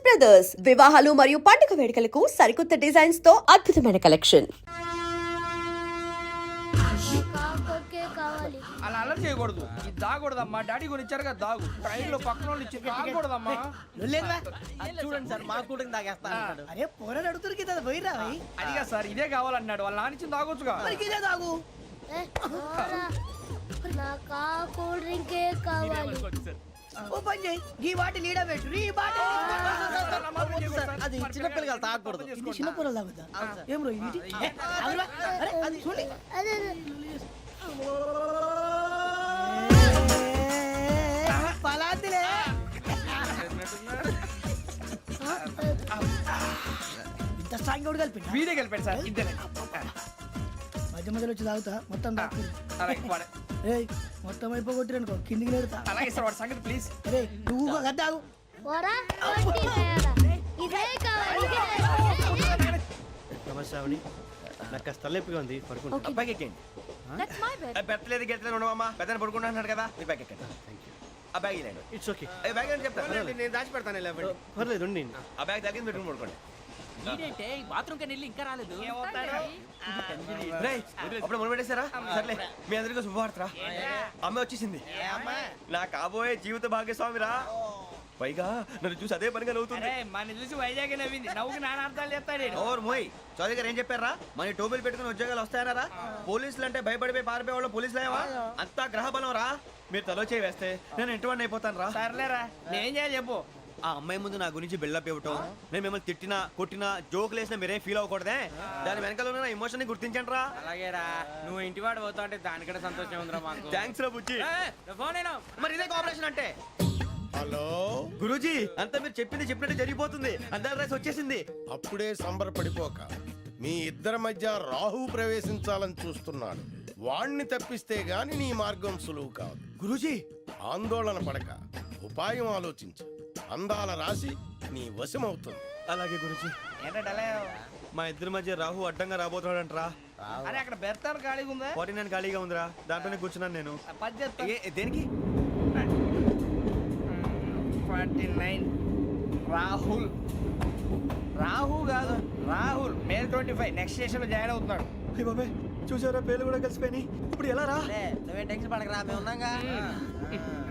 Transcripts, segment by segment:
Brothers వివాహాలు మరియు పండుగ వేడుకలకు సరికొత్త డిజైన్స్ తో అద్భుతమైన కలెక్షన్. అలా అలర్ చేయకూడదు. ఇది దాగకూడదమ్మా. డాడీ కొని ఇచ్చారు కదా దాగు. ట్రైన్ లో పక్కన వాళ్ళు ఇచ్చి దాగకూడదమ్మా. చూడండి సార్ మా కూడా తాగేస్తా. అరే పోరాడు అడుగుతారు కదా పోయిరా అదిగా సార్ ఇదే కావాలన్నాడు. వాళ్ళ నానిచ్చింది తాగొచ్చుగా. ఇదే తాగు. నాకు కూల్ డ్రింకే కావాలి. ఓ పని చేయి ఈ బాటి లీడ పెట్టు ఈ బాటి అది చిన్నపిల్లలు తాగకూడదు. ఇది చిన్న పొరలు తాగుతా ఏం రో ఇది అరే అది చూడండి అదే పలాతిలే ఇంత స్ట్రాంగ్ కూడా కలిపి వీడే గెలిపాడు సార్. ఇద్దరే మధ్య మధ్యలో వచ్చి తాగుతా మొత్తం తాగు. అలాగే వాడు. ఏయ్ మొత్తం అయిపోగొట్టిరనుకో కిందికి నేడుతా. అలాగే సార్ వాడు సంగతి ప్లీజ్. అరే నువ్వు గద్దాగు వరా కొట్టి తయారా ఇదే కావాలి నమస్తే ఆవిడ. నాకు కాస్త తలెప్పిగా ఉంది పడుకుంటా. బ్యాగ్ ఎక్కండి. దట్స్ మై బెడ్ పెట్టలేదు గెట్టలేదు ఉండమమ్మా. పెద్దని పడుకుంటున్నాడు కదా. మీ బ్యాగ్ ఎక్కండి. ఆ బ్యాగ్ ఇలాండి. It's okay. బ్యాగ్ అని చెప్తాను. నేను దాచి పెడతాను. పర్లేదు ఉండి. ఆ బ్యాగ్ తగ్గింది పెట్టుకుని పడుకోండి. బాత్రూమ్ కి వెళ్ళి ఇంకా రాలేదు. అప్పుడు మొదలు పెట్టేశారా? సర్లే మీ అందరికీ శుభవార్తరా. అమ్మ వచ్చేసింది. నా కాబోయే జీవిత భాగ్యస్వామిరా. పైగా నన్ను చూసి అదే పనిగా నవ్వుతుంది. మన చూసి వైజాగ్ నవ్వింది. నవ్వుకి నాన్న అర్థాలు చెప్తాడు. ఓర్ మోయ్ చౌదరి గారు ఏం చెప్పారా? మన టోబీలు పెట్టుకుని ఉద్యోగాలు వస్తాయనరా? పోలీసులు అంటే భయపడిపోయి పారిపోయే వాళ్ళు పోలీసులేవా? అంతా గ్రహ బలం రా. మీరు తలో చేయి వేస్తే నేను ఇంటివాడిని అయిపోతాను రా. సర్లేరా నేనేం చేయాలి చెప్పు. ఆ అమ్మాయి ముందు నా గురించి బిల్డప్ ఇవ్వటం, నేను మిమ్మల్ని తిట్టినా కొట్టినా జోకులు వేసినా మీరేం ఫీల్ అవ్వకూడదే. దాని వెనకాల ఉన్న ఎమోషన్ ని గుర్తించండి రా. అలాగేరా నువ్వు ఇంటివాడు పోతా అంటే దానికంటే సంతోషం ఉందిరా మాకు. థ్యాంక్స్ రా బుజ్జి. ఫోన్ అయినా మరి ఇదే కోఆపరేషన్ అంటే. హలో గురూజీ అంతా మీరు చెప్పింది చెప్పినట్టు జరిగిపోతుంది. అందరి రైస్ వచ్చేసింది. అప్పుడే సంబరపడిపోక మీ ఇద్దరి మధ్య రాహు ప్రవేశించాలని చూస్తున్నాడు. వాణ్ణి తప్పిస్తే గాని నీ మార్గం సులువు కాదు. గురూజీ ఆందోళన పడక ఉపాయం ఆలోచించు. అందాల రాశి నీ వశమవుతుంది. అలాగే గురూజీ. ఏంటంటే మా ఇద్దరి మధ్య రాహు అడ్డంగా రాబోతున్నాడంటరా. అరే అక్కడ బెర్తాను ఖాళీగా ఉందా? 49 ఖాళీగా ఉందిరా. దాంట్లోనే కూర్చున్నాను నేను. దేనికి? 49 రాహుల్. రాహు కాదు రాహుల్. మే 25 నెక్స్ట్ స్టేషన్ లో జాయిన్ అవుతున్నాడు. అయ్య బాబాయ్ చూసారా పేర్లు కూడా కలిసిపోయినాయి. ఇప్పుడు ఎలా రా? నువ్వే టెన్షన్ పడకరా మేము ఉన్నాగా.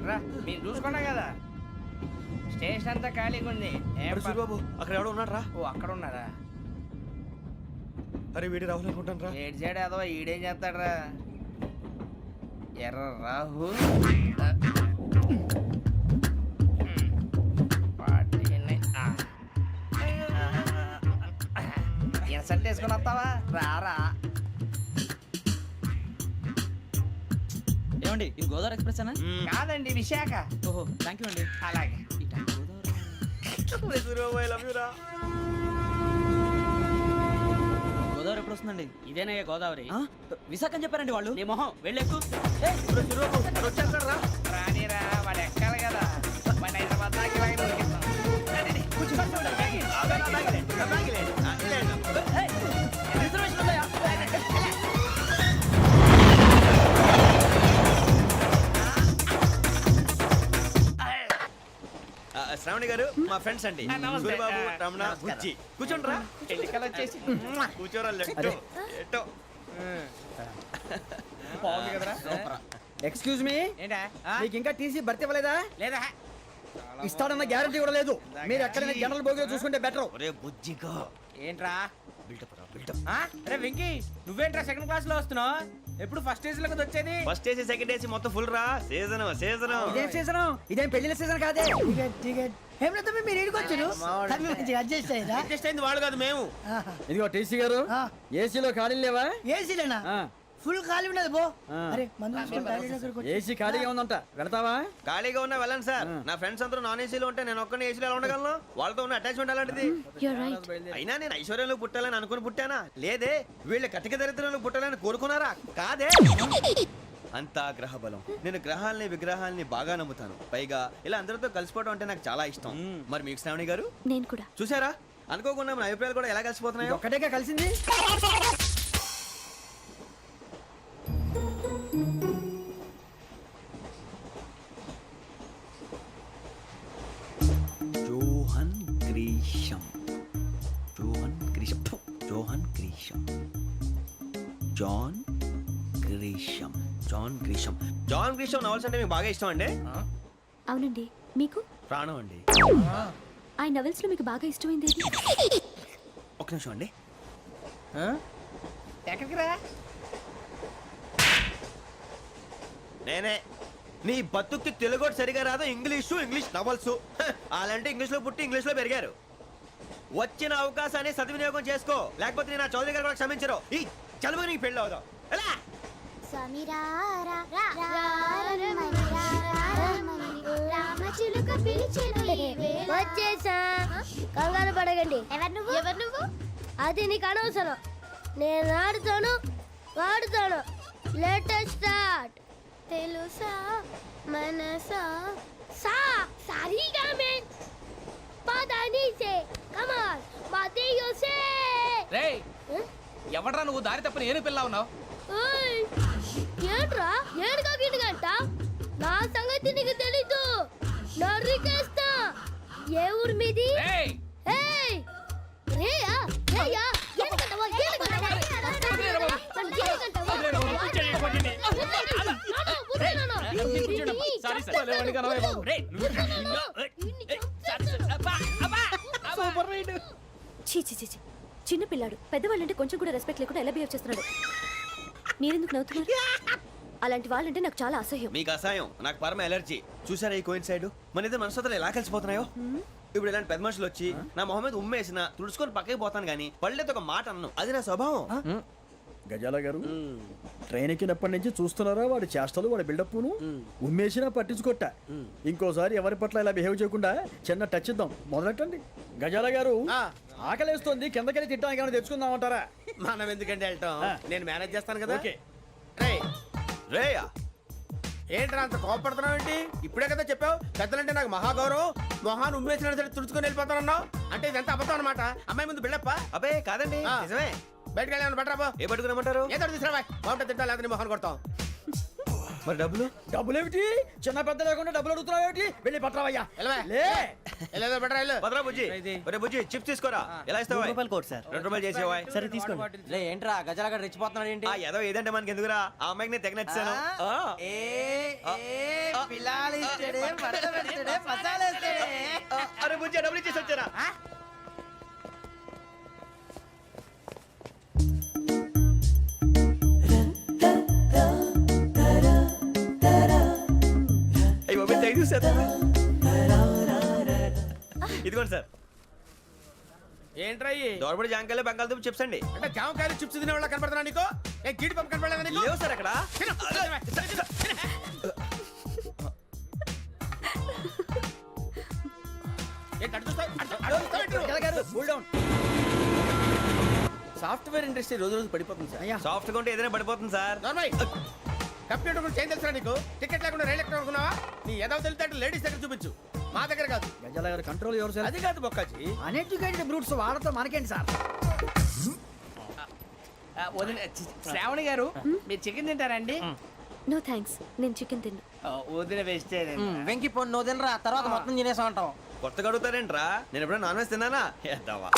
రా మీరు చూసుకున్నాం కదా. స్టేషన్ అంతా ఖాళీగా ఉంది. అరే సూరిబాబు అక్కడ ఎవడో ఉన్నాడు రా. ఓ అక్కడ ఉన్నారా? అరే వీడి రాహుల్ అనుకుంటాను రా. ఏడు చేయడం అదో ఈడేం చేస్తాడరా? ఎర్ర రాహు ఇన్సల్ట్ వేసుకుని వస్తావా? రారా. ఏమండి ఇది గోదావరి ఎక్స్ప్రెస్ అనా? కాదండి విశాఖ. ఓహో థ్యాంక్ యూ అండి. అలాగే ఈ time Godavari Suribabu I love you రా. గోదావరి ఎప్పుడు వస్తుందండి? ఇదేనయ్య గోదావరి. విశాఖ అని చెప్పారండి వాళ్ళు. నీ మొహం వెళ్ళెక్కు. వచ్చేస్తాడు రా. రానిరా వాడు ఎక్కాలి కదా. మన హైదరాబాద్ దాకా ఇలాగే దొరికిస్తాం. రిజర్వేషన్ ఉందా? శ్రావణి గారు మా ఫ్రెండ్స్ అండి. నమస్తే. సూరిబాబు రమణ బుజ్జి. కూర్చోండి రా. ఎన్నికలు వచ్చేసి కూర్చోరా. లెట్టో ఎట్టో. బాగుంది కదరా. ఎక్స్క్యూజ్ మీ ఏంటా? మీకు ఇంకా టీసీ భర్తీ ఇవ్వలేదా? లేదా ఇస్తాడన్న గ్యారంటీ కూడా లేదు. మీరు ఎక్కడైనా జనరల్ బోగిలో చూసుకుంటే బెటర్. ఒరే బుజ్జిగా ఏంట్రా? బిల్డప్ రా బిల్డప్. అరే వెంకీ నువ్వేంట్రా సెకండ్ క్లాస్ లో వస్తున్నావు? ఎప్పుడు ఫస్ట్ ఏజ్ లో కదా వచ్చేది? ఫస్ట్ ఏసీ సెకండ్ ఏసీ మొత్తం ఫుల్ రా. Season season. ఇదేం సీజన్? ఇదేం పెళ్లిన సీజన్ కాదే. టికెట్ టికెట్ ఏం లేదు మీరు ఏడుకొచ్చారు. అడ్జస్ట్ అయ్యారా? అడ్జస్ట్ అయింది వాళ్ళు కాదు మేము. ఇదిగో టీసీ గారు ఏసీలో ఖాళీ లేవా? ఏసీలేనా? ఫుల్ ఖాళీ ఉన్నది బో. అరే మందు తీసుకొని టాయిలెట్ దగ్గరికి వచ్చి. ఏసీ ఖాళీగా ఉందంట వెళ్తావా? ఖాళీగా ఉన్నా వెళ్ళండి సార్. నా ఫ్రెండ్స్ అందరూ నాన్ ఏసీలో ఉంటే నేను ఒక్కనే ఏసీలో ఎలా ఉండగలను? వాళ్ళతో ఉన్న అటాచ్మెంట్ అలాంటిది. you're right అయినా నేను ఐశ్వర్యంలో పుట్టాలని అనుకుని పుట్టానా? లేదే. వీళ్ళ కటిక దరిద్రంలో పుట్టాలని కోరుకున్నారా? కాదే. అంతా గ్రహ బలం. నేను గ్రహాలని విగ్రహాలని బాగా నమ్ముతాను. పైగా ఇలా అందరితో కలిసిపోవడం అంటే నాకు చాలా ఇష్టం. మరి మీకు శ్రావణి గారు? నేను కూడా చూసారా అనుకోకుండా మన అభిప్రాయాలు కూడా ఎలా కలిసిపోతున్నాయో. ఒక్కటేగా కలిసింది. జోహన్ గ్రీషం జోహన్ గ్రీషం ఫు, John Grisham John Grisham John Grisham John గ్రీషం నవల్స్ అంటే మీకు బాగా ఇష్టం అండి అవునండి మీకు ప్రాణం అండి ఆ నవెల్స్ లో మీకు బాగా ఇష్టమైంది ఏది? ఒక నిమిషం అండి ఎక్కడికి రా నేనే నీ బతుక్కి తెలుగు ఒకటి సరిగా రాదు ఇంగ్లీష్ నవల్స్ అలాంటి ఇంగ్లీష్లో పుట్టి ఇంగ్లీష్లో పెరిగారు వచ్చిన అవకాశాన్ని సద్వినియోగం చేసుకో లేకపోతే నేను నా చౌదరి గారు కూడా క్షమించరు ఈ చదువు నీకు పెళ్ళి అవుదాం ఎలా వచ్చేసా కంగారు పడగండి ఎవరు నువ్వు అది నీకు అనవసరం నేను ఆడుతాను వాడుతాను లేటెస్ట్ స్టార్ట్ తెలుసా మనసా సా సారీగా మెన్ పదని సే కమాన్ మాదేయో సే రేయ్ ఎవడ్రా నువ్వు దారి తప్పని ఏను పిల్ల ఉన్నావు ఓయ్ ఏంట్రా ఏడుగా గిడుగంట నా సంగతి నీకు తెలీదు నరికేస్తా ఏ ఊరు మీది రేయ్ ఏయ్ రేయా రేయా ఏడుగంటవా చీ చీ చీ చీ. చిన్న పిల్లాడు పెద్దవాళ్ళంటే కొంచెం కూడా రెస్పెక్ట్ లేకుండా ఎలా బిహేవ్ చేస్తున్నాడు మీరెందుకు నవ్వుతున్నారు అలాంటి వాళ్ళంటే నాకు చాలా అసహ్యం మీకు అసహాయం నాకు పరమ ఎలర్జీ చూసారా ఈ కోయిన్ సైడ్ మన ఇద్దరు మనసుతో ఎలా కలిసిపోతున్నాయో ఇప్పుడు ఇలాంటి పెద్ద మనుషులు వచ్చి నా మొహం మీద ఉమ్మేసిన తుడుచుకొని పక్కకి పోతాను కానీ పళ్ళేతో ఒక మాట అన్ను అది నా స్వభావం గజాల గారు ట్రైన్ ఎక్కినప్పటి నుంచి చూస్తున్నారా వాడి చేష్టలు వాడి బిల్డప్ను ఉమ్మేసినా పట్టించుకోట ఇంకోసారి ఎవరి పట్ల ఇలా బిహేవ్ చేయకుండా చిన్న టచ్ ఇద్దాం మొదలెట్టండి గజాల గారు ఆకలేస్తోంది కిందకెళ్ళి తిట్టడానికి ఏమైనా తెచ్చుకుందామంటారా మనం ఎందుకంటే వెళ్తాం నేను మేనేజ్ చేస్తాను కదా ఓకే రేయ్ రేయా ఏంట్రా అంత కోపడుతున్నావు ఏంటి ఇప్పుడే కదా చెప్పావు పెద్దలంటే నాకు మహాగౌరవం మొహాన్ని ఉమ్మేసిన సరే తుడుచుకొని వెళ్ళిపోతానన్నావు అంటే ఇదంతా అబద్ధం అనమాట అమ్మాయి ముందు బిళ్ళప్ప అబ్బే కాదండి ఆ. నిజమే బయటకు వెళ్ళాను బట్రాబో ఏ పట్టుకురమ్మంటారు ఏదో తీసుకురా బాగుంటుంది తింటా లేదా నీ మొహాన్ని కొడతాం మరి డబ్బులు డబ్బులేమిటి చిన్న పెద్ద లేకుండా డబ్బులు అడుగుతున్నావు ఏమిటి వెళ్ళి పట్టరావయ్యా వెళ్ళవా? లే వెళ్ళేదో బట్రా వెళ్ళు భద్రా బుజ్జి ఒరే బుజ్జి చిప్స్ తీసుకోరా ఎలా ఇస్తావా కోట్ సార్ 2 రూపాయలు చేసేవా సరే తీసుకోండి లే ఏంట్రా గజాల రెచ్చిపోతున్నాడు ఏంటి ఆ ఏదో ఏదంటే మనకి ఎందుకురా ఆ అమ్మాయికి నేను తెగ నచ్చాను అరే బుజ్జి డబ్బులు ఇచ్చేసి వచ్చారా అయ్యి బాబు థ్యాంక్ యూ సార్ ఇదిగోండి సార్ ఏంట్రా ఇయి? దోరబడి జాంకాయలు బంగాళదుంప చిప్స్ అండి అంటే జామకాయలు చిప్స్ తినే వాళ్ళ కనపడుతున్నా నీకు ఏ గీడి పంపు కనపడలేదా నీకు లేవు సార్ అక్కడ తిను, తిను. ఏంటి అటు చూస్తావు? అటు చూస్తావు ఏంటి నువ్వు? సాఫ్ట్వేర్ ఇండస్ట్రీ రోజు రోజు పడిపోతుంది సార్ సాఫ్ట్ గా ఉంటే ఏదైనా పడిపోతుంది సార్ నార్మల్ కంప్యూటర్ గురించి ఏం తెలుసా నీకు టికెట్ లేకుండా రైలు ఎక్కడ అనుకున్నావా నీ ఏదో తెలితే లేడీస్ దగ్గర చూపించు మా దగ్గర కాదు గజాల గారు కంట్రోల్ ఎవరు సార్ అది కాదు బొక్కాజీ అన్ఎడ్యుకేటెడ్ బ్రూట్స్ వాళ్ళతో మనకేంటి సార్ శ్రావణి గారు మీరు చికెన్ తింటారండి నో థ్యాంక్స్ నేను చికెన్ తిన్నా వదిన వేస్తే వెంకి పొన్ను నువ్వు తినరా తర్వాత మొత్తం తినేసా ఉంటాం కొత్తగా అడుగుతారేంట్రా నేను ఎప్పుడైనా నాన్ వెజ్ తిన్నానా ఎద్దావా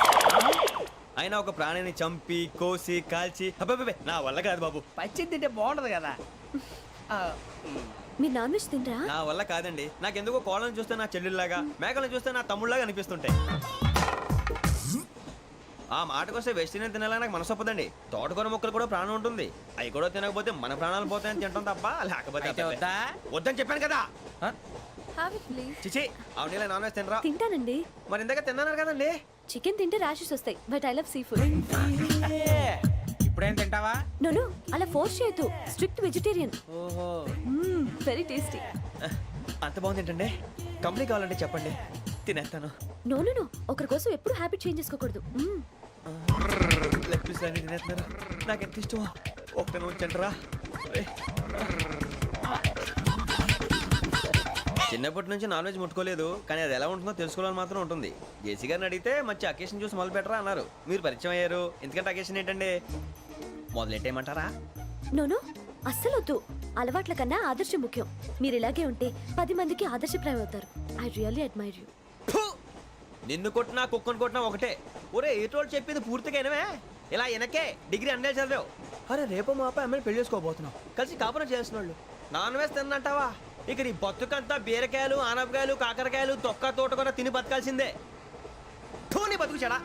అయినా ఒక ప్రాణిని చంపి కోసి కాల్చి అబ్బబ్బబ్బే, నా వల్ల కాదు బాబు పచ్చి తింటే బాగుంటది కదా మీరు నాన్ వెజ్ తినరా నా వల్ల కాదండి నాకెందుకో కోళ్ళని చూస్తే నా చెల్లెళ్ళలాగా మేకలను చూస్తే నా తమ్ముళ్ళలాగా అనిపిస్తుంటాయి ఆ మాటకొస్తే వెస్టిరియన్ తినాలని నాకు మనసు ఒప్పదండి తోటకూర మొక్కలు కూడా ప్రాణం ఉంటుంది అవి కూడా తినకపోతే మన ప్రాణాలు పోతాయని తింటాం తప్ప లేకపోతే అయితే అబ్బబ్బే. వద్దా? వద్దని చెప్పాను కదా చిచి అవునీ నాన్ వెజ్ తినరా తింటానండి మరి ఇందాక తిన్నాను కదండి చికెన్ తింటే ర్యాషెస్ వస్తాయి but I love sea food ఇప్పుడేం తింటావా నో అలా ఫోర్స్ చేయొద్దు స్ట్రిక్ట్ వెజిటేరియన్ ఓహో వెరీ టేస్టీ అంత బాగుంది ఏంటండి కంప్లీట్ కావాలంటే చెప్పండి తినేస్తాను నో ఒకరి కోసం ఎప్పుడు హ్యాబిట్ చేంజ్ చేసుకోకూడదు లెగ్ పీస్ అన్ని తినేస్తున్నారు నాకు ఎంత ఇష్టమో ఒక్క ఉంచండిరా చిన్నప్పటి నుంచి నాన్ వెజ్ ముట్టుకోలేదు కానీ అది ఎలా ఉంటుందో తెలుసుకోవాలని మాత్రం ఉంటుంది జేసీ గారిని అడిగితే మంచి అకేషన్ చూసి మొదలు పెట్టరా అన్నారు మీరు పరిచయం అయ్యారు ఎందుకంటే అకేషన్ ఏంటండి మొదలెట్టేయమంటారా నో అస్సలు వద్దు అలవాట్ల కన్నా ఆదర్శం ముఖ్యం మీరు ఇలాగే ఉంటే 10 మందికి ఆదర్శప్రాయం అవుతారు ఐ రియల్లీ అడ్మైర్ యూ నిన్ను కొట్టినా కుక్కను కొట్టినా ఒకటే. ఒరే ఏటోళ్ళు చెప్పింది పూర్తిగా వినవే. ఇలా వెనకే డిగ్రీ అన్నే చదివావు. అరే రేపు మా అబ్బాయి అమ్మని పెళ్లి చేసుకోబోతున్నావు, కలిసి కాపురం చేస్తున్నాళ్ళు. నాన్ వేసి తిన్నంటావా? ఇక నీ బతుకంతా బీరకాయలు, ఆనపకాయలు, కాకరకాయలు, తొక్క తోట కూడా తిని బతకాల్సిందే. నీ బతుకు చెడా.